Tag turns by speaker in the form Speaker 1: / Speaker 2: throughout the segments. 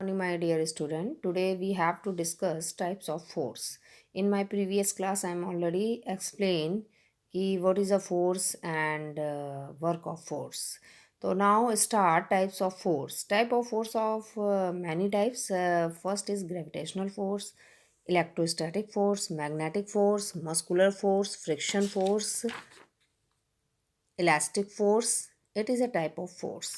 Speaker 1: Morning, my dear student. Today we have to discuss types of force. In my previous class, I'm already explained what is a force and work of force. So now start types of force. Type of force of many types. First is gravitational force, electrostatic force, magnetic force, muscular force, friction force, elastic force. It is a type of force.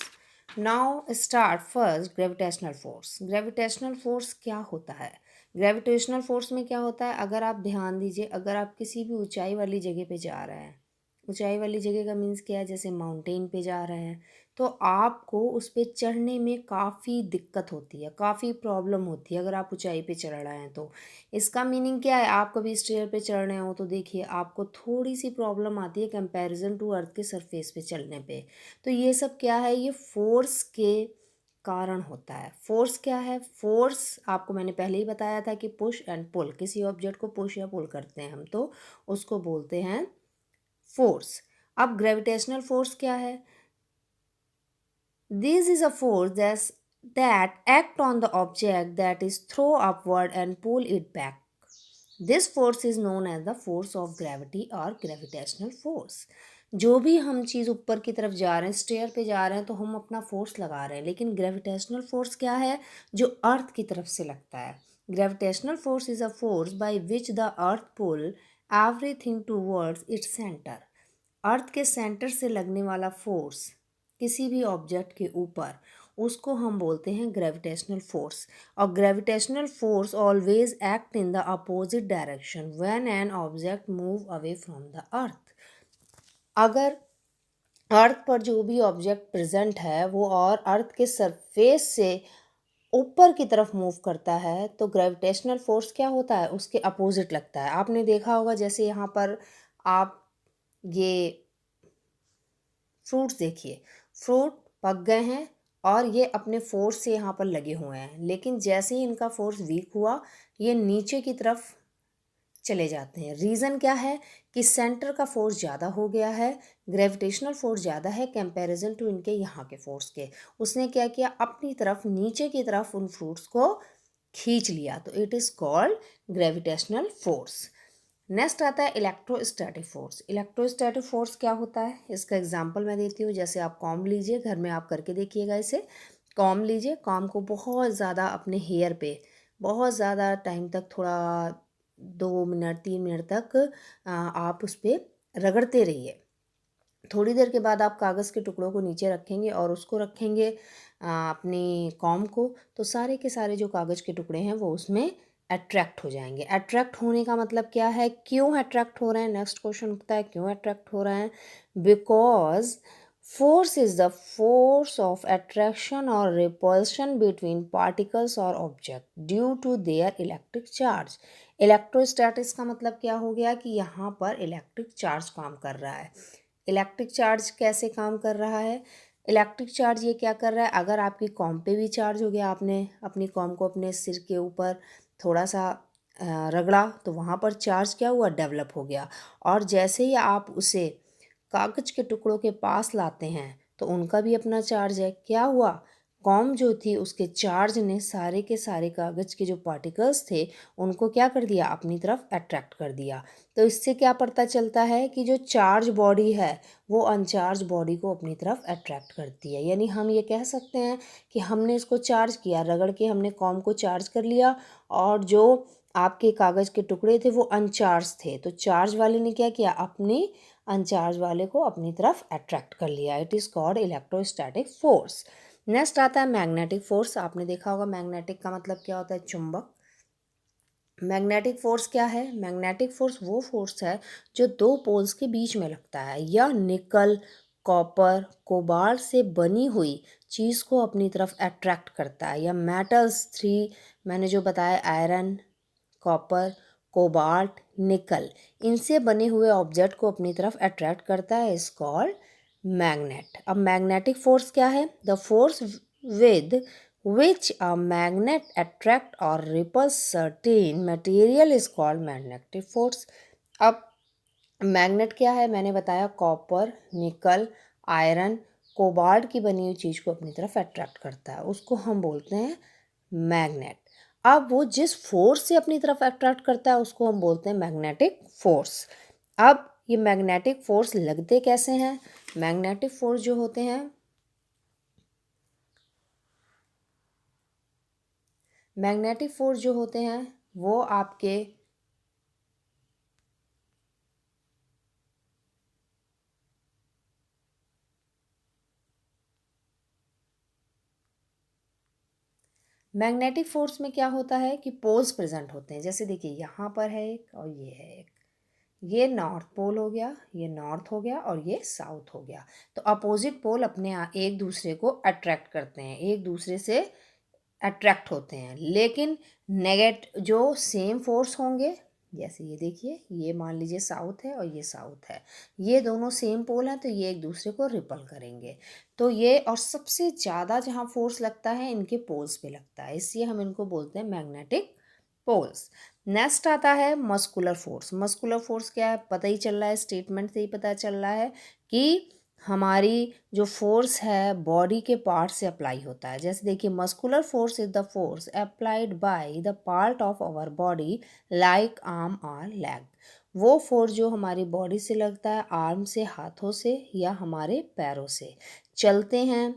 Speaker 1: Now start first gravitational force. Gravitational force क्या होता है? Gravitational force में क्या होता है, अगर आप ध्यान दीजिए, अगर आप किसी भी ऊंचाई वाली जगह पे जा रहे हैं, ऊंचाई वाली जगह का मीन्स क्या है, जैसे माउंटेन पे जा रहे हैं, तो आपको उस पे चढ़ने में काफ़ी दिक्कत होती है, काफ़ी प्रॉब्लम होती है अगर आप ऊंचाई पे चढ़ रहे हैं तो। इसका मीनिंग क्या है, आप कभी स्टेयर पे चढ़ रहे हो तो देखिए आपको थोड़ी सी प्रॉब्लम आती है कंपैरिजन टू अर्थ के सरफेस पे चलने पे। तो ये सब क्या है, ये फोर्स के कारण होता है। फोर्स क्या है? फोर्स आपको मैंने पहले ही बताया था कि पुश एंड पुल, किसी ऑब्जेक्ट को पुश या पुल करते हैं हम तो उसको बोलते हैं फोर्स। अब ग्रेविटेशनल फोर्स क्या है? This is a force that act on the object that is throw upward and pull it back. This force is known as the force of gravity or gravitational force. जो भी हम चीज़ ऊपर की तरफ जा रहे हैं, स्टेयर पे जा रहे हैं, तो हम अपना फोर्स लगा रहे हैं, लेकिन ग्रेविटेशनल फोर्स क्या है? जो अर्थ की तरफ से लगता है। Gravitational force is a force by which the earth pull everything towards its centre. Earth के सेंटर से लगने वाला फोर्स किसी भी ऑब्जेक्ट के ऊपर, उसको हम बोलते हैं ग्रेविटेशनल फोर्स। और gravitational force always act in the opposite direction when an object move away from the earth. अगर अर्थ पर जो भी ऑब्जेक्ट प्रेजेंट है वो और अर्थ के सरफेस से ऊपर की तरफ मूव करता है तो ग्रेविटेशनल फोर्स क्या होता है, उसके अपोजिट लगता है। आपने देखा होगा, जैसे यहाँ पर आप ये फ्रूट्स देखिए, फ्रूट पक गए हैं और ये अपने फोर्स से यहाँ पर लगे हुए हैं, लेकिन जैसे ही इनका फोर्स वीक हुआ ये नीचे की तरफ चले जाते हैं। रीज़न क्या है कि सेंटर का फोर्स ज़्यादा हो गया है, ग्रेविटेशनल फोर्स ज़्यादा है कंपैरिजन टू इनके यहाँ के फोर्स के। उसने क्या किया, अपनी तरफ नीचे की तरफ उन फ्रूट्स को खींच लिया, तो it is called gravitational force. Next आता है इलेक्ट्रोस्टैटिक फोर्स। इलेक्ट्रोस्टैटिक फोर्स क्या होता है, इसका एग्जांपल मैं देती हूँ। जैसे आप कॉम्ब लीजिए, घर में आप करके देखिएगा इसे। कॉम्ब लीजिए, कॉम्ब को बहुत ज़्यादा अपने हेयर पे बहुत ज़्यादा टाइम तक, थोड़ा 2 मिनट 3 मिनट तक आप उस पर रगड़ते रहिए। थोड़ी देर के बाद आप कागज़ के टुकड़ों को नीचे रखेंगे और उसको रखेंगे अपनी कॉम को, तो सारे के सारे जो कागज़ के टुकड़े हैं वो उसमें अट्रैक्ट हो जाएंगे। अट्रैक्ट होने का मतलब क्या है, क्यों अट्रैक्ट हो रहे हैं? नेक्स्ट क्वेश्चन उठता है, क्यों अट्रैक्ट हो रहे हैं? Because force is the force of attraction और रिपल्शन बिटवीन पार्टिकल्स और object due to their electric charge. Electrostatics का मतलब क्या हो गया कि यहाँ पर इलेक्ट्रिक चार्ज काम कर रहा है। इलेक्ट्रिक चार्ज कैसे काम कर रहा है? इलेक्ट्रिक चार्ज ये क्या कर रहा है, अगर आपकी कॉम पे भी चार्ज हो गया, आपने अपनी कॉम को अपने सिर के ऊपर थोड़ा सा रगड़ा, तो वहाँ पर चार्ज क्या हुआ, डेवलप हो गया। और जैसे ही आप उसे कागज़ के टुकड़ों के पास लाते हैं तो उनका भी अपना चार्ज है। क्या हुआ, कॉम जो थी उसके चार्ज ने सारे के सारे कागज़ के जो पार्टिकल्स थे उनको क्या कर दिया, अपनी तरफ अट्रैक्ट कर दिया। तो इससे क्या पता चलता है कि जो चार्ज बॉडी है वो अनचार्ज बॉडी को अपनी तरफ अट्रैक्ट करती है। यानी हम ये कह सकते हैं कि हमने इसको चार्ज किया, रगड़ के हमने कॉम को चार्ज कर लिया, और जो आपके कागज़ के टुकड़े थे वो अनचार्ज थे, तो चार्ज वाले ने क्या किया, अपनी अनचार्ज वाले को अपनी तरफ अट्रैक्ट कर लिया। It is called electrostatic force. Next आता है मैग्नेटिक फोर्स। आपने देखा होगा मैग्नेटिक का मतलब क्या होता है, चुंबक। मैग्नेटिक फोर्स क्या है? मैग्नेटिक फोर्स वो फोर्स है जो दो पोल्स के बीच में लगता है, या निकल, कॉपर, कोबाल्ट से बनी हुई चीज़ को अपनी तरफ अट्रैक्ट करता है, या मेटल्स थ्री मैंने जो बताया, आयरन, कॉपर, कोबाल्ट, निकल, इनसे बने हुए ऑब्जेक्ट को अपनी तरफ अट्रैक्ट करता है, इज कॉल्ड मैग्नेट। अब मैग्नेटिक फोर्स क्या है? The force with which a magnet attract or repels certain material is called magnetic force। अब मैग्नेट क्या है, मैंने बताया कॉपर, निकल, आयरन, कोबाल्ट की बनी हुई चीज़ को अपनी तरफ अट्रैक्ट करता है, उसको हम बोलते हैं मैग्नेट। अब वो जिस फोर्स से अपनी तरफ अट्रैक्ट करता है उसको हम बोलते हैं मैग्नेटिक फोर्स। अब ये मैग्नेटिक फोर्स लगते कैसे हैं? मैग्नेटिक फोर्स जो होते हैं, मैग्नेटिक फोर्स जो होते हैं वो आपके मैग्नेटिक फोर्स में क्या होता है कि पोल्स प्रेजेंट होते हैं। जैसे देखिए यहाँ पर है एक और ये है एक, ये नॉर्थ पोल हो गया, ये नॉर्थ हो गया और ये साउथ हो गया। तो अपोजिट पोल अपने एक दूसरे को अट्रैक्ट करते हैं, एक दूसरे से अट्रैक्ट होते हैं। लेकिन नेगेट जो सेम फोर्स होंगे, जैसे ये देखिए ये मान लीजिए साउथ है और ये साउथ है, ये दोनों सेम पोल हैं तो ये एक दूसरे को रिपल करेंगे। तो ये और सबसे ज़्यादा जहाँ फोर्स लगता है इनके पोल्स पे लगता है, इसलिए हम इनको बोलते हैं मैग्नेटिक पोल्स। नेक्स्ट आता है मस्कुलर फोर्स। मस्कुलर फोर्स क्या है? पता ही चल रहा है, स्टेटमेंट से ही पता चल रहा है कि हमारी जो फोर्स है बॉडी के पार्ट से अप्लाई होता है। जैसे देखिए muscular force is the force applied by the part of our body like arm और लेग। वो फोर्स जो हमारी बॉडी से लगता है, आर्म से, हाथों से या हमारे पैरों से। चलते हैं,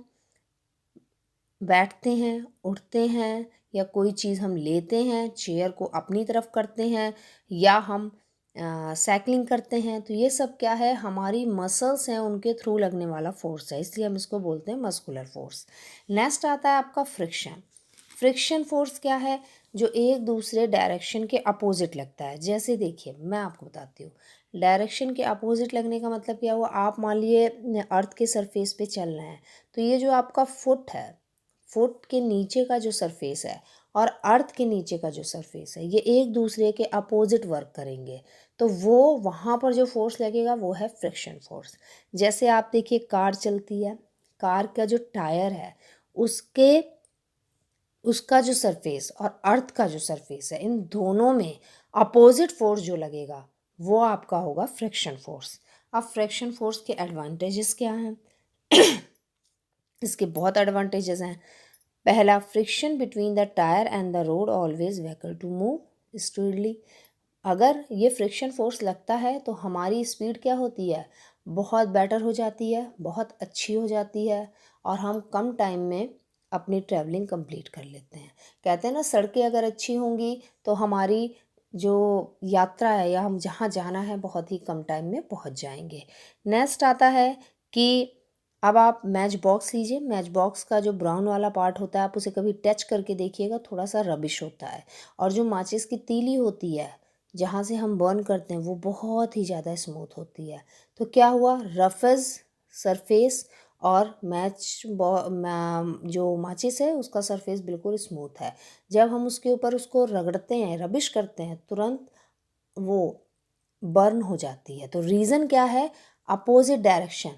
Speaker 1: बैठते हैं, उठते हैं या कोई चीज़ हम लेते हैं, चेयर को अपनी तरफ करते हैं या हम साइकिलिंग करते हैं, तो ये सब क्या है? हमारी मसल्स हैं उनके थ्रू लगने वाला फोर्स है, इसलिए हम इसको बोलते हैं मस्कुलर फोर्स। नेक्स्ट आता है आपका फ्रिक्शन। फ्रिक्शन फोर्स क्या है? जो एक दूसरे डायरेक्शन के अपोजिट लगता है। जैसे देखिए मैं आपको बताती हूँ, डायरेक्शन के अपोजिट लगने का मतलब क्या हुआ? आप मान लिए अर्थ के सरफेस पे चल रहे हैं, तो ये जो आपका फुट है, फुट के नीचे का जो सरफेस है और अर्थ के नीचे का जो सरफेस है, ये एक दूसरे के अपोजिट वर्क करेंगे। तो वो वहाँ पर जो फोर्स लगेगा वो है फ्रिक्शन फोर्स। जैसे आप देखिए कार चलती है, कार का जो टायर है उसके उसका जो सरफेस और अर्थ का जो सरफेस है, इन दोनों में अपोजिट फोर्स जो लगेगा वो आपका होगा फ्रिक्शन फोर्स। अब फ्रिक्शन फोर्स के एडवांटेजेस क्या हैं? इसके बहुत एडवांटेजेस हैं। पहला, friction between the tyre and the road always vehicle to move speedily. अगर ये फ्रिक्शन फोर्स लगता है तो हमारी स्पीड क्या होती है? बहुत बेटर हो जाती है, बहुत अच्छी हो जाती है और हम कम टाइम में अपनी ट्रैवलिंग कंप्लीट कर लेते हैं। कहते हैं ना, सड़कें अगर अच्छी होंगी तो हमारी जो यात्रा है या हम जहाँ जाना है बहुत ही कम टाइम में पहुँच जाएंगे। नेक्स्ट आता है कि अब आप मैच बॉक्स लीजिए, मैच बॉक्स का जो ब्राउन वाला पार्ट होता है आप उसे कभी टच करके देखिएगा, थोड़ा सा रबिश होता है। और जो माचिस की तीली होती है जहाँ से हम बर्न करते हैं वो बहुत ही ज़्यादा स्मूथ होती है। तो क्या हुआ? रफेज सरफेस और जो माचिस है उसका सरफेस बिल्कुल स्मूथ है। जब हम उसके ऊपर उसको रगड़ते हैं, रबिश करते हैं, तुरंत वो बर्न हो जाती है। तो रीज़न क्या है? Opposite direction.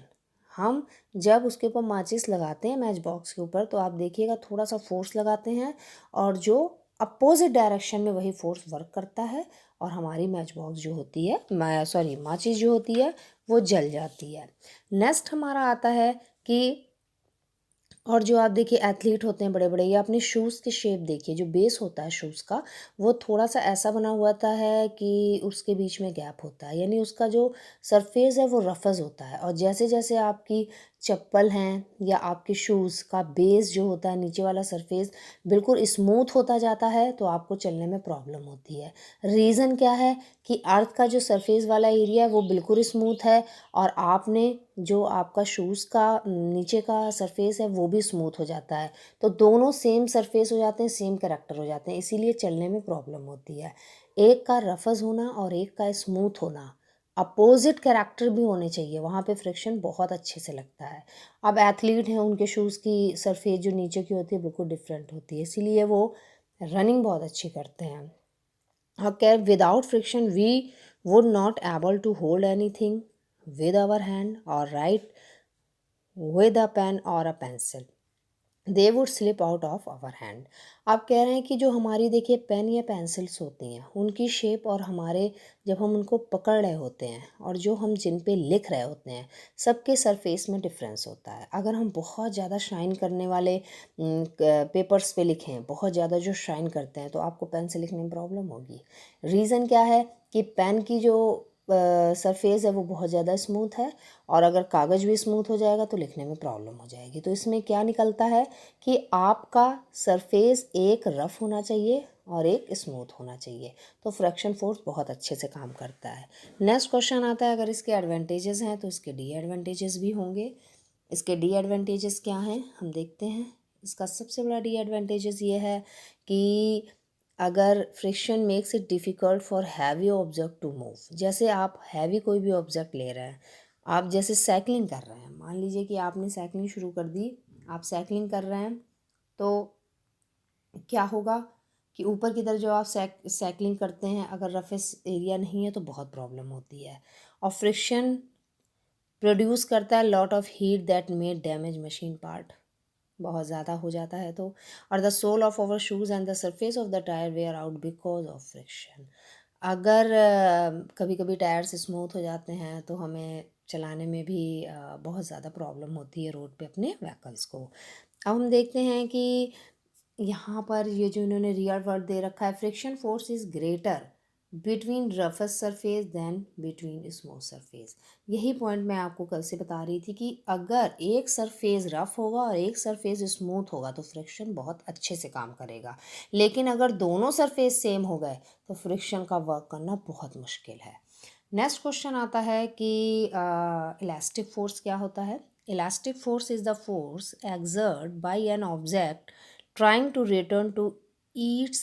Speaker 1: हम जब उसके ऊपर माचिस लगाते हैं मैच बॉक्स के ऊपर तो आप देखिएगा थोड़ा सा फोर्स लगाते हैं और जो अपोजिट डायरेक्शन में वही फोर्स वर्क करता है और हमारी मैच बॉक्स जो होती है, माचिस जो होती है वो जल जाती है। नेक्स्ट हमारा आता है कि और जो आप देखिए एथलीट होते हैं बड़े बड़े, या अपने शूज़ की शेप देखिए, जो बेस होता है शूज़ का वो थोड़ा सा ऐसा बना हुआ था है कि उसके बीच में गैप होता है, यानी उसका जो सरफेस है वो रफज होता है। और जैसे जैसे आपकी चप्पल हैं या आपके शूज़ का बेस जो होता है, नीचे वाला सरफेस बिल्कुल स्मूथ होता जाता है तो आपको चलने में प्रॉब्लम होती है। रीज़न क्या है? कि अर्थ का जो सरफेस वाला एरिया है वो बिल्कुल स्मूथ है और आपने जो आपका शूज़ का नीचे का सरफेस है वो भी स्मूथ हो जाता है। तो दोनों सेम सरफेस हो जाते हैं, सेम कैरेक्टर हो जाते हैं, इसीलिए चलने में प्रॉब्लम होती है। एक का रफज होना और एक का स्मूथ होना, अपोजिट कैरेक्टर भी होने चाहिए, वहाँ पे फ्रिक्शन बहुत अच्छे से लगता है। अब एथलीट हैं, उनके शूज़ की सरफेस जो नीचे की होती है बिल्कुल डिफरेंट होती है, इसीलिए वो रनिंग बहुत अच्छी करते हैं। Okay, without friction we would not able to hold anything with our hand or write with a pen or a pencil. They would slip out of our hand. आप कह रहे हैं कि जो हमारी देखिए पेन या पेंसिल्स होती हैं उनकी शेप और हमारे जब हम उनको पकड़ रहे होते हैं और जो हम जिन पे लिख रहे होते हैं सबके सरफेस में डिफरेंस होता है। अगर हम बहुत ज़्यादा शाइन करने वाले पेपर्स पे लिखें, बहुत ज़्यादा जो शाइन करते हैं, तो आपको पेन से लिखने में प्रॉब्लम होगी। रीज़न क्या है कि पेन की जो सरफेस है वो बहुत ज़्यादा स्मूथ है, और अगर कागज़ भी स्मूथ हो जाएगा तो लिखने में प्रॉब्लम हो जाएगी। तो इसमें क्या निकलता है कि आपका सरफेस एक रफ़ होना चाहिए और एक स्मूथ होना चाहिए, तो फ्रैक्शन फोर्स बहुत अच्छे से काम करता है। नेक्स्ट क्वेश्चन आता है, अगर इसके एडवांटेजेस हैं तो इसके डिसएडवांटेजेस भी होंगे। इसके डिसएडवांटेजेस क्या हैं हम देखते हैं। इसका सबसे बड़ा डिसएडवांटेजेस ये है कि अगर friction makes it difficult for heavy object to move. जैसे आप हैवी कोई भी ऑब्जेक्ट ले रहे हैं, आप जैसे साइकिलिंग कर रहे हैं, मान लीजिए कि आपने साइकिलिंग शुरू कर दी, आप साइकिलिंग कर रहे हैं, तो क्या होगा कि ऊपर की तरफ जो आप साइकिलिंग करते हैं, अगर रफेस एरिया नहीं है तो बहुत प्रॉब्लम होती है। और फ्रिक्शन प्रोड्यूस करता है lot of heat that may damage machine part, बहुत ज़्यादा हो जाता है तो। और the sole of our shoes and the surface of the tyre wear out because of friction. अगर कभी कभी टायर्स स्मूथ हो जाते हैं तो हमें चलाने में भी बहुत ज़्यादा प्रॉब्लम होती है रोड पे अपने व्हीकल्स को। अब हम देखते हैं कि यहाँ पर ये जो इन्होंने रियल वर्ड दे रखा है, friction force is greater between roughest surface than between smooth surface. यही पॉइंट मैं आपको कल से बता रही थी कि अगर एक सरफेस रफ होगा और एक सरफेस स्मूथ होगा तो फ्रिक्शन बहुत अच्छे से काम करेगा, लेकिन अगर दोनों सरफेस सेम हो गए तो फ्रिक्शन का वर्क करना बहुत मुश्किल है। नेक्स्ट क्वेश्चन आता है कि इलास्टिक फोर्स क्या होता है। Elastic force is the force exert by an object trying to return to its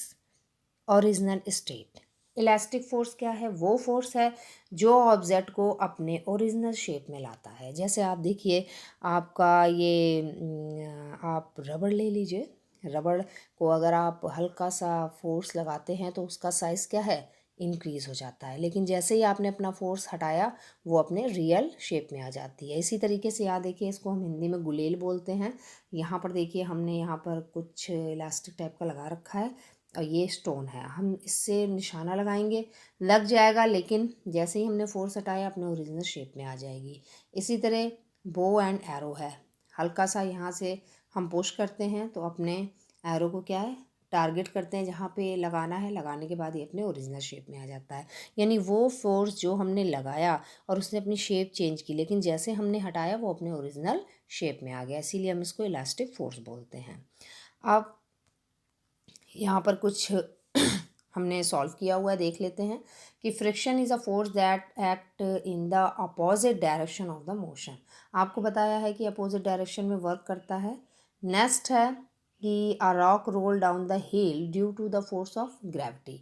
Speaker 1: original state. Elastic force क्या है? वो फोर्स है जो ऑब्जेक्ट को अपने ओरिजिनल शेप में लाता है। जैसे आप देखिए, आपका ये आप रबड़ ले लीजिए, रबड़ को अगर आप हल्का सा फोर्स लगाते हैं तो उसका साइज़ क्या है, इंक्रीज़ हो जाता है, लेकिन जैसे ही आपने अपना फोर्स हटाया वो अपने रियल शेप में आ जाती है। इसी तरीके से यहाँ देखिए, इसको हम हिंदी में गुलेल बोलते हैं। यहाँ पर देखिए, हमने यहाँ पर कुछ इलास्टिक टाइप का लगा रखा है और ये स्टोन है, हम इससे निशाना लगाएंगे, लग जाएगा, लेकिन जैसे ही हमने फोर्स हटाया अपने ओरिजिनल शेप में आ जाएगी। इसी तरह बो एंड एरो है, हल्का सा यहाँ से हम पुश करते हैं तो अपने एरो को क्या है, टारगेट करते हैं जहाँ पे लगाना है, लगाने के बाद ये अपने ओरिजिनल शेप में आ जाता है। यानी वो फोर्स जो हमने लगाया और उसने अपनी शेप चेंज की, लेकिन जैसे हमने हटाया वो अपने ओरिजिनल शेप में आ गया, इसीलिए हम इसको इलास्टिक फोर्स बोलते हैं। अब यहाँ पर कुछ हमने सॉल्व किया हुआ है, देख लेते हैं कि friction is a force that act in the opposite direction of the motion. आपको बताया है कि अपोजिट डायरेक्शन में वर्क करता है। नेक्स्ट है कि a rock roll down the hill due to the force of gravity.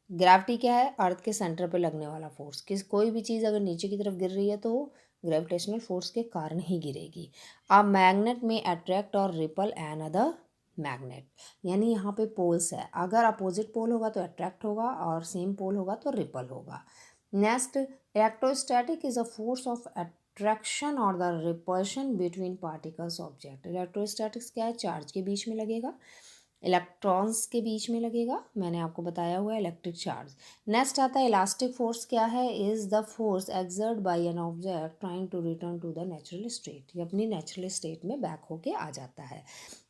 Speaker 1: Gravity क्या है? अर्थ के सेंटर पे लगने वाला फोर्स। कोई भी चीज़ अगर नीचे की तरफ गिर रही है तो ग्रेविटेशनल फोर्स के कारण ही गिरेगी। अ मैग्नेट में अट्रैक्ट और रिपल एन अदर मैग्नेट, यानी यहाँ पे पोल्स है, अगर अपोजिट पोल होगा तो अट्रैक्ट होगा और सेम पोल होगा तो रिपल होगा। Next, electrostatic is a force of attraction और the repulsion between particles object. Electrostatics क्या है? चार्ज के बीच में लगेगा, इलेक्ट्रॉन्स के बीच में लगेगा, मैंने आपको बताया हुआ है इलेक्ट्रिक चार्ज। नेक्स्ट आता है इलास्टिक फोर्स क्या है? Is the force exert by an object trying to return to the natural state. ये अपनी नेचुरल स्टेट में बैक होके आ जाता है।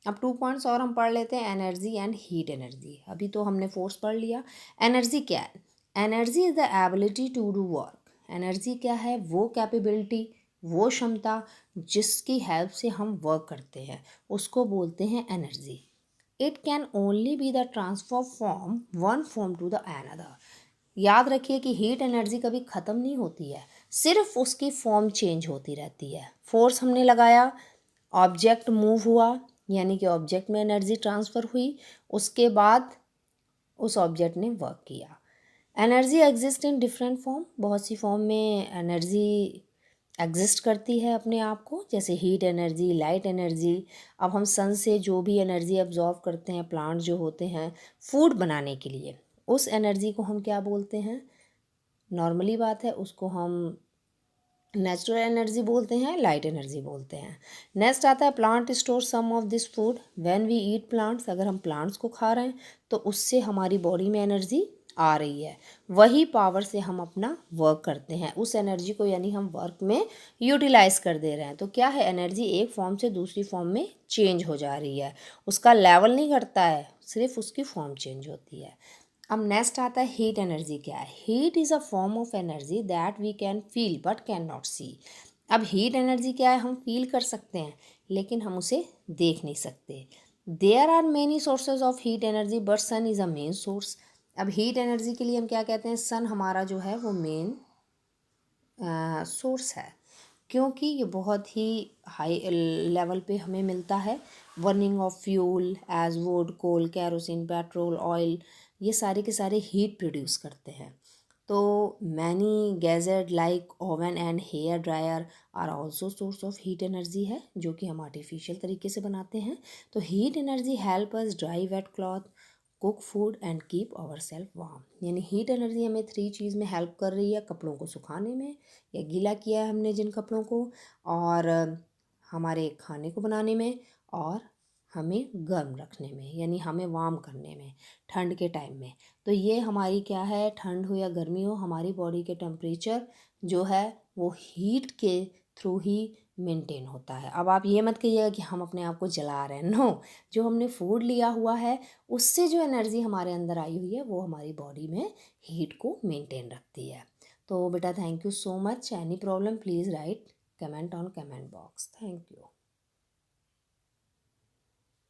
Speaker 1: अब 2 पॉइंट्स और हम पढ़ लेते हैं, एनर्जी एंड हीट एनर्जी। अभी तो हमने फोर्स पढ़ लिया, एनर्जी क्या है? Energy is the ability to do work. Energy क्या है? वो कैपेबिलिटी, वो क्षमता जिसकी हेल्प से हम वर्क करते हैं, उसको बोलते हैं energy. It can only be the transfer from one form to the another. याद रखिए कि हीट एनर्जी कभी ख़त्म नहीं होती है, सिर्फ उसकी फॉर्म चेंज होती रहती है। फोर्स हमने लगाया, ऑब्जेक्ट मूव हुआ, यानी कि ऑब्जेक्ट में एनर्जी ट्रांसफ़र हुई, उसके बाद उस ऑब्जेक्ट ने वर्क किया। Energy exist in different form, बहुत सी फॉर्म में एनर्जी एग्जिस्ट करती है अपने आप को, जैसे हीट एनर्जी, लाइट एनर्जी। अब हम सन से जो भी एनर्जी अब्जॉर्व करते हैं, प्लांट जो होते हैं फूड बनाने के लिए, उस एनर्जी को हम क्या बोलते हैं? नॉर्मली बात है, उसको हम नेचुरल एनर्जी बोलते हैं, लाइट एनर्जी बोलते हैं। नेक्स्ट आता है plant store some of this food when we eat plants. अगर हम प्लांट्स को खा रहे हैं तो उससे हमारी बॉडी में एनर्जी आ रही है, वही पावर से हम अपना वर्क करते हैं, उस एनर्जी को यानी हम वर्क में यूटिलाइज कर दे रहे हैं। तो क्या है, एनर्जी एक फॉर्म से दूसरी फॉर्म में चेंज हो जा रही है, उसका लेवल नहीं घटता है, सिर्फ उसकी फॉर्म चेंज होती है। अब नेक्स्ट आता है हीट एनर्जी। क्या है? Heat is a form of energy that we can feel but can not see. अब हीट एनर्जी क्या है, हम फील कर सकते हैं लेकिन हम उसे देख नहीं सकते। There are many sources of heat energy but sun is a main source. अब हीट एनर्जी के लिए हम क्या कहते हैं, सन हमारा जो है वो मेन सोर्स है, क्योंकि ये बहुत ही हाई लेवल पे हमें मिलता है। Burning of fuel as wood, coal, kerosene, petrol, oil, ये सारे के सारे हीट प्रोड्यूस करते हैं। तो many gadget like oven and hair dryer are also source of heat energy है, जो कि हम आर्टिफिशियल तरीके से बनाते हैं। तो heat energy help us dry wet cloth, cook food and keep our self warm. यानी हीट एनर्जी हमें 3 चीज़ में हेल्प कर रही है, कपड़ों को सुखाने में या गीला किया है हमने जिन कपड़ों को, और हमारे खाने को बनाने में, और हमें गर्म रखने में यानी हमें वार्म करने में ठंड के टाइम में। तो ये हमारी क्या है, ठंड हो या गर्मी हो, हमारी बॉडी के टेम्परेचर जो है वो हीट के थ्रू ही मेंटेन होता है। अब आप ये मत कहिएगा कि हम अपने आप को जला रहे हैं, नो। जो हमने फूड लिया हुआ है उससे जो एनर्जी हमारे अंदर आई हुई है वो हमारी बॉडी में हीट को मेंटेन रखती है। तो बेटा thank you so much. Any problem please write comment on comment box. Thank you.